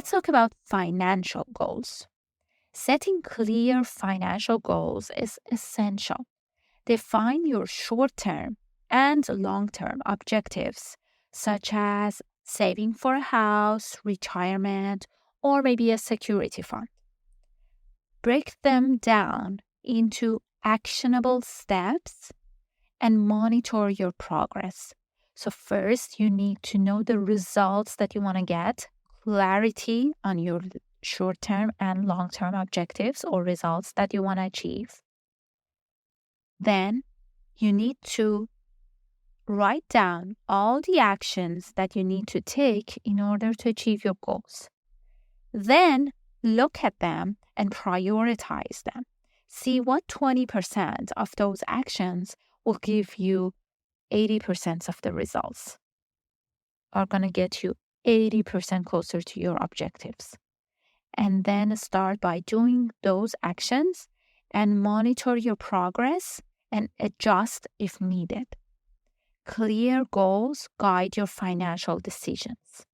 Let's talk about financial goals. Setting clear financial goals is essential. Define your short-term and long-term objectives, such as saving for a house, retirement, or maybe a security fund. Break them down into actionable steps and monitor your progress. So first, you need to know the results that you want to get, clarity on your short-term and long-term objectives or results that you want to achieve. Then you need to write down all the actions that you need to take in order to achieve your goals. Then look at them and prioritize them. See what 20% of those actions will give you 80% of the results, are going to get you 80% closer to your objectives. And then start by doing those actions and monitor your progress and adjust if needed. Clear goals guide your financial decisions.